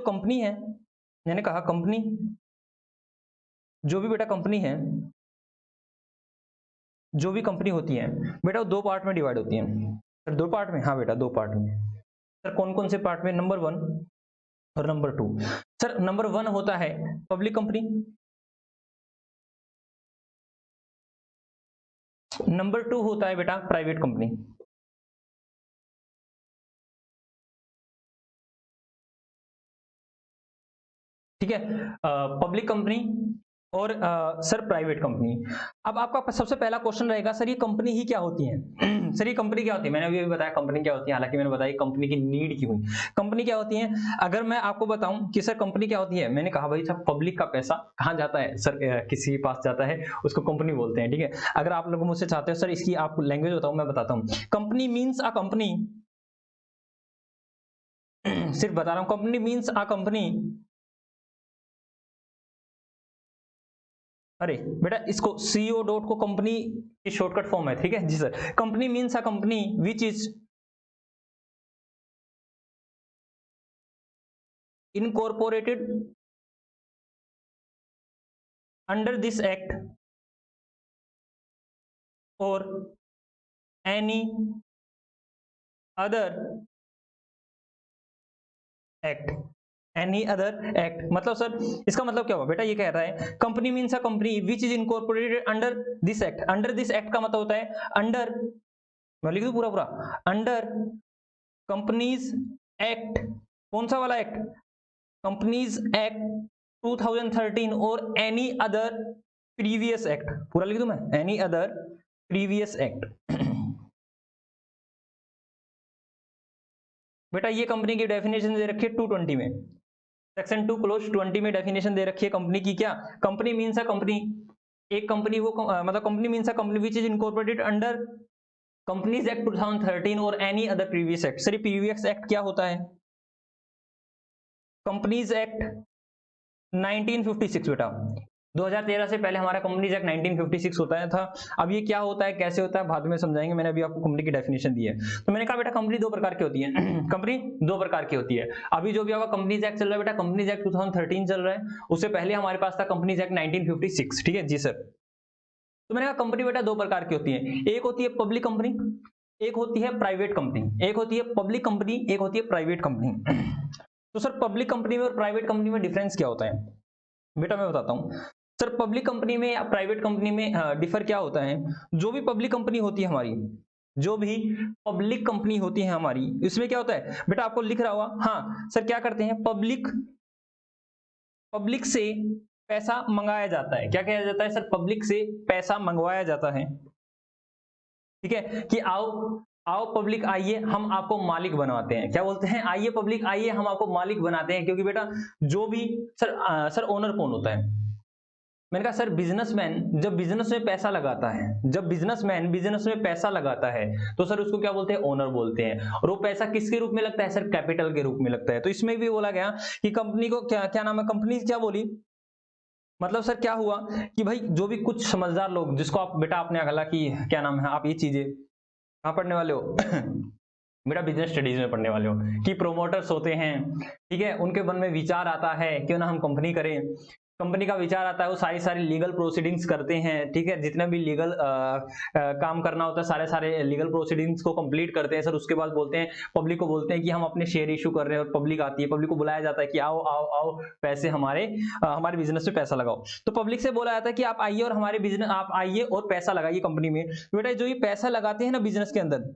Company है, मैंने कहा कंपनी, जो भी बेटा कंपनी है, जो भी कंपनी होती है बेटा वो दो पार्ट में डिवाइड होती है। सर दो पार्ट में? हाँ बेटा दो पार्ट में। सर कौन कौन से पार्ट में? नंबर 1 और नंबर 2। सर नंबर 1 होता है पब्लिक कंपनी, नंबर 2 होता है बेटा प्राइवेट कंपनी। ठीक है, पब्लिक कंपनी और सर प्राइवेट कंपनी। अब आपका सबसे पहला क्वेश्चन रहेगा सर ये कंपनी ही क्या होती है? सर ये कंपनी क्या होती है? मैंने अभी बताया कंपनी क्या होती है, हालांकि मैंने बताया कंपनी की नीड क्यों हुई। कंपनी क्या होती है? अगर मैं आपको बताऊं कि सर कंपनी क्या होती है, मैंने कहा भाई सब पब्लिक का पैसा कहाँ जाता है सर? किसी के पास जाता है, उसको कंपनी बोलते हैं। ठीक है, अगर आप लोग मुझसे चाहते हो सर इसकी आप लैंग्वेज बताऊं, मैं बताता हूँ। कंपनी मीन्स अ कंपनी, सिर्फ बता रहा हूं, कंपनी मीन्स अ कंपनी। अरे बेटा इसको सीईओ डॉट को कंपनी की शॉर्टकट फॉर्म है। ठीक है जी sir, company means a company which is incorporated under this act और any other act, any other act. मतलब सर इसका मतलब क्या हुआ बेटा? ये कह रहा है company means a company which is incorporated under this act. Under this act का मतलब होता है अंडर, मैं लिख दूं पूरा पूरा, अंडर कंपनीज एक्ट। कौन सा वाला एक्ट? कंपनीज एक्ट 2013 और एनी अदर प्रीवियस एक्ट। पूरा लिख दूं मैं? Any other previous act. बेटा ये कंपनी की डेफिनेशन दे रखी है 220 में, सेक्शन 2 क्लोज 20 में डेफिनेशन दे रखी है कंपनी की। क्या? कंपनी मीन्स अ कंपनी, एक कंपनी वो मतलब company means a company which is incorporated under companies act 2013 और any other previous act. Sir previous act क्या होता है? कंपनीज एक्ट 1956 बेटा, 2013 से पहले हमारा कंपनीज एक्ट 1956 होता है था। अब ये क्या होता है, कैसे होता है, बाद में समझाएंगे। मैंने अभी आपको कंपनी की डेफिनेशन दी है। तो मैंने कहा बेटा कंपनी दो प्रकार की होती है। कंपनी दो प्रकार की होती है। अभी जो भी आपका कंपनीज एक्ट चल रहा है बेटा, कंपनीज एक्ट 2013 चल रहा है, उससे पहले हमारे पास था कंपनीज एक्ट 1956। ठीक है जी सर। तो मैंने कहा कंपनी बेटा दो प्रकार की होती है, एक होती है पब्लिक कंपनी, एक होती है प्राइवेट कंपनी। एक होती है पब्लिक कंपनी, एक होती है प्राइवेट कंपनी। तो सर पब्लिक कंपनी में और प्राइवेट कंपनी में डिफरेंस क्या होता है? बेटा मैं बताता हूं। सर पब्लिक कंपनी में या प्राइवेट कंपनी में डिफर क्या होता है? जो भी पब्लिक कंपनी होती है हमारी, जो भी पब्लिक कंपनी होती है हमारी, इसमें क्या होता है बेटा? आपको लिख रहा हुआ, हाँ सर क्या करते हैं? पब्लिक, पब्लिक से पैसा मंगाया जाता है। क्या किया जाता है सर? पब्लिक से पैसा मंगवाया जाता है। ठीक है, कि आओ आओ पब्लिक आइए हम आपको मालिक बनवाते हैं। क्या बोलते हैं? आइए पब्लिक आइए हम आपको मालिक बनाते हैं। क्योंकि बेटा जो भी सर ओनर कौन होता है? मैंने कहा सर बिजनेसमैन जब बिजनेस में पैसा लगाता है, जब बिजनेसमैन बिजनेस में पैसा लगाता है तो सर उसको क्या बोलते हैं? ओनर बोलते हैं। और वो पैसा किसके रूप में लगता है सर? कैपिटल के रूप में लगता है। तो इसमें भी बोला गया कि कंपनी को क्या क्या नाम है, कंपनी क्या बोली? मतलब सर क्या हुआ कि भाई जो भी कुछ समझदार लोग, जिसको आप बेटा आपने अगला कि क्या नाम है, आप ये चीजें कहाँ पढ़ने वाले हो? बेटा बिजनेस स्टडीज में पढ़ने वाले हो कि प्रोमोटर्स होते हैं। ठीक है, उनके मन में विचार आता है क्यों ना हम कंपनी करें। कंपनी का विचार आता है, वो सारी सारी लीगल प्रोसीडिंग्स करते हैं। ठीक है, जितना भी लीगल काम करना होता है, सारे सारे लीगल प्रोसीडिंग्स को कंप्लीट करते हैं। सर उसके बाद बोलते हैं, पब्लिक को बोलते हैं कि हम अपने शेयर इशू कर रहे हैं। और पब्लिक आती है, पब्लिक को बुलाया जाता है कि आओ आओ आओ पैसे हमारे हमारे बिजनेस में पैसा लगाओ। तो पब्लिक से बोला जाता है कि आप आइए और हमारे बिजनेस, आप आइए और पैसा लगाइए कंपनी में। बेटा जो ये पैसा लगाते हैं ना बिजनेस के अंदर,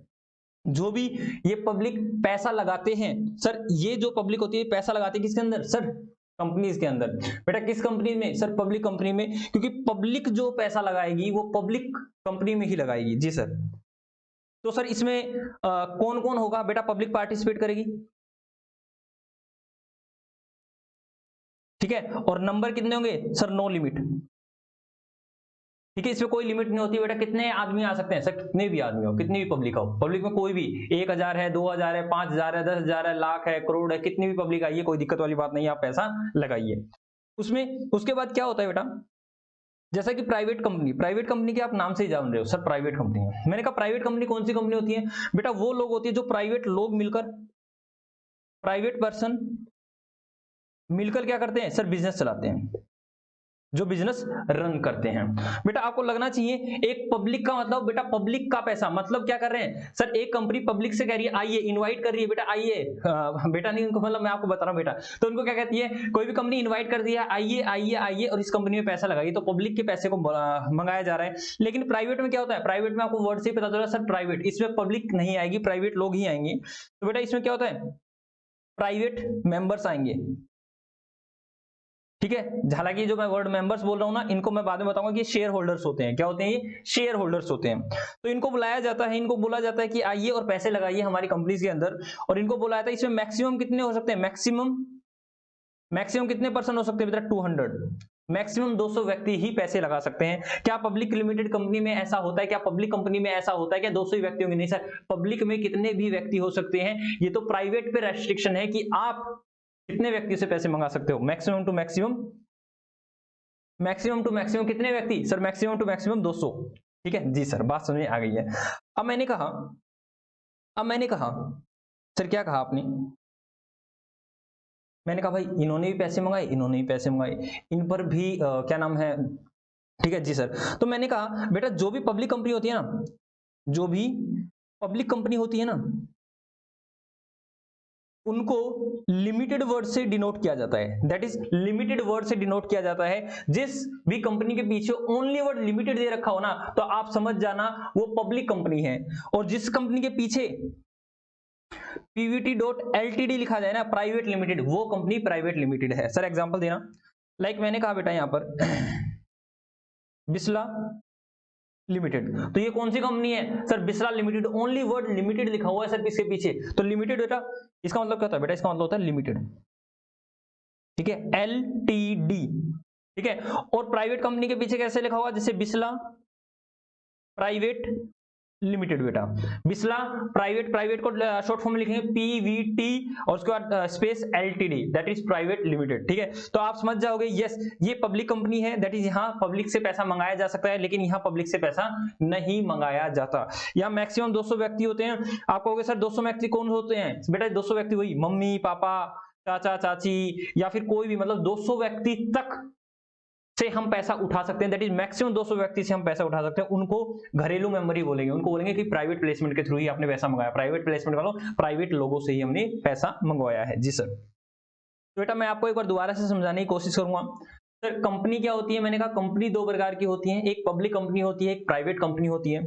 जो भी ये पब्लिक पैसा लगाते हैं सर, ये जो पब्लिक होती है पैसा लगाती है किसके अंदर सर? कंपनीज के अंदर। बेटा किस कंपनी में सर? पब्लिक कंपनी में। क्योंकि पब्लिक जो पैसा लगाएगी वो पब्लिक कंपनी में ही लगाएगी। जी सर। तो सर इसमें कौन कौन होगा बेटा? पब्लिक पार्टिसिपेट करेगी। ठीक है, और नंबर कितने होंगे सर? No limit. ठीक है, इसमें कोई लिमिट नहीं होती बेटा, कितने आदमी आ सकते हैं सर? कितने भी आदमी हो, कितनी भी पब्लिक हो, पब्लिक में कोई भी 1000 है, 2000 है, 5000 है, 10,000 है, लाख है, करोड़ है, कितनी भी पब्लिक आइए, कोई दिक्कत वाली बात नहीं है, आप पैसा लगाइए उसमें। उसके बाद क्या होता है बेटा? जैसा कि प्राइवेट कंपनी के आप नाम से ही जान रहे हो सर, प्राइवेट कंपनी है। मैंने कहा प्राइवेट कंपनी कौन सी कंपनी होती है बेटा? वो लोग होती है जो प्राइवेट लोग मिलकर, प्राइवेट पर्सन मिलकर क्या करते हैं सर, बिजनेस चलाते हैं, जो बिजनेस रन करते हैं। बेटा आपको लगना चाहिए एक पब्लिक का मतलब, बेटा पब्लिक का पैसा मतलब क्या कर रहे हैं सर, एक कंपनी पब्लिक से कह रही है आइए, इनवाइट कर रही है बेटा आइए, बेटा नहीं उनको, मतलब मैं आपको बता रहा हूं बेटा, तो उनको क्या कहती है, कोई भी कंपनी इनवाइट कर दिया आइए आइए आइए और इस कंपनी में पैसा लगाइए, तो पब्लिक के पैसे को मंगाया जा रहा है। लेकिन प्राइवेट में क्या होता है, प्राइवेट में आपको वर्ड से ही पता चला सर प्राइवेट, इसमें पब्लिक नहीं आएगी, प्राइवेट लोग ही आएंगे। तो बेटा इसमें क्या होता है, प्राइवेट मेंबर्स आएंगे, ठीक है। हालांकि जो मैं वर्ड मेंबर्स बोल रहा हूं ना, इनको मैं बाद में बताऊंगा कि शेयर होल्डर्स होते हैं, क्या होते हैं ये, शेयर होल्डर्स होते हैं। तो इनको बुलाया जाता है, इनको बोला जाता है कि आइए और पैसे लगाइए हमारी कंपनी के अंदर, और इनको बोला जाता है इसमें मैक्सिमम कितने हो सकते हैं, मैक्सिमम कितने पर्सन हो सकते हैं बेटा, 200, मैक्सिमम 200 व्यक्ति ही पैसे लगा सकते हैं। क्या पब्लिक लिमिटेड कंपनी में ऐसा होता है, क्या पब्लिक कंपनी में ऐसा होता है क्या 200 ही व्यक्ति होंगे, नहीं सर, पब्लिक में कितने भी व्यक्ति हो सकते हैं, ये तो प्राइवेट पे रेस्ट्रिक्शन है कि आप कितने व्यक्ति से पैसे मंगा सकते हो, maximum to maximum, maximum to maximum कितने व्यक्ति सर, मैक्सिमम टू मैक्सिमम 200, ठीक है जी सर, बात समझ में आ गई है। अब मैंने कहा सर, क्या कहा आपने, मैंने कहा भाई इन्होंने भी पैसे मंगाए, इन्होंने भी पैसे मंगाए, इन पर भी क्या नाम है, ठीक है जी सर। तो मैंने कहा बेटा जो भी पब्लिक कंपनी होती है ना, जो भी पब्लिक कंपनी होती है ना, उनको लिमिटेड वर्ड से डिनोट किया जाता है, दैट इज लिमिटेड वर्ड से डिनोट किया जाता है। जिस भी कंपनी के पीछे ओनली वर्ड लिमिटेड दे रखा हो ना, तो आप समझ जाना वो पब्लिक कंपनी है। और जिस कंपनी के पीछे pvt.ltd लिखा जाए ना, प्राइवेट लिमिटेड, वो कंपनी प्राइवेट लिमिटेड है। सर एग्जांपल देना, लाइक मैंने कहा बेटा यहां पर बिस्ला लिमिटेड, तो ये कौन सी कंपनी है sir, Bisla limited, only word limited लिखा हुआ है सर इसके पीछे, तो लिमिटेड बेटा इसका मतलब क्या होता है बेटा, इसका मतलब होता है लिमिटेड, ठीक है, LTD, ठीक है। और प्राइवेट कंपनी के पीछे कैसे लिखा हुआ, जैसे बिस्ला प्राइवेट लिमिटेड, बेटा बिस्ला प्राइवेट, प्राइवेट को शॉर्ट फॉर्म में लिखेंगे PVT और उसके बाद space LTD, that is private limited, ठीक है। तो आप समझ जाओगे यस ये पब्लिक कंपनी है, दैट इज यहाँ पब्लिक से पैसा मंगाया जा सकता है, लेकिन यहाँ पब्लिक से पैसा नहीं मंगाया जाता। यहाँ मैक्सिमम 200 व्यक्ति होते हैं। आप कहोगे सर 200 व्यक्ति कौन होते हैं, बेटा 200 व्यक्ति वही मम्मी पापा चाचा चाची या फिर कोई भी, मतलब 200 व्यक्ति तक से हम पैसा उठा सकते हैं, दैट इज मैक्सिमम 200 व्यक्ति से हम पैसा उठा सकते हैं। उनको घरेलू मेंबर ही बोलेंगे, उनको बोलेंगे कि प्राइवेट प्लेसमेंट के थ्रू ही आपने पैसा मंगाया, प्राइवेट प्लेसमेंट वालों, प्राइवेट लोगों से ही हमने पैसा मंगवाया है जी सर। तो बेटा मैं आपको एक बार दोबारा से समझाने की कोशिश करूंगा। सर कंपनी क्या होती है, मैंने कहा कंपनी दो प्रकार की होती है, एक पब्लिक कंपनी होती है, एक प्राइवेट कंपनी होती है।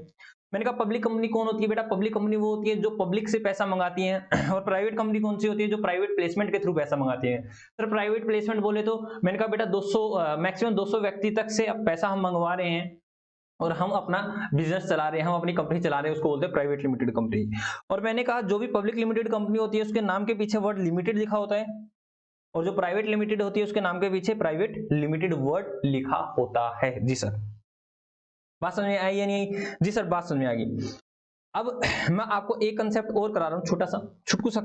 मैंने कहा पब्लिक कंपनी कौन होती है बेटा, पब्लिक कंपनी वो होती है जो पब्लिक से पैसा मंगाती है। और प्राइवेट कंपनी कौन सी होती है, जो प्राइवेट प्लेसमेंट के थ्रू पैसा मंगाती है। सर प्राइवेट प्लेसमेंट बोले तो मैंने कहा बेटा 200 मैक्सिमम 200 व्यक्ति तक से अब पैसा हम मंगवा रहे हैं और हम अपना बिजनेस चला रहे हैं, हम अपनी कंपनी चला रहे हैं, उसको बोलते हैं प्राइवेट लिमिटेड कंपनी। और मैंने कहा जो भी पब्लिक लिमिटेड कंपनी होती है उसके नाम के पीछे वर्ड लिमिटेड लिखा होता है, और जो प्राइवेट लिमिटेड होती है उसके नाम के पीछे प्राइवेट लिमिटेड वर्ड लिखा होता है जी सर। बात समझ में आई या नहीं आई जी सर, बात समझ में आ गई। अब मैं आपको एक कंसेप्ट और करा रहा हूं, छोटा सा छुटकू सा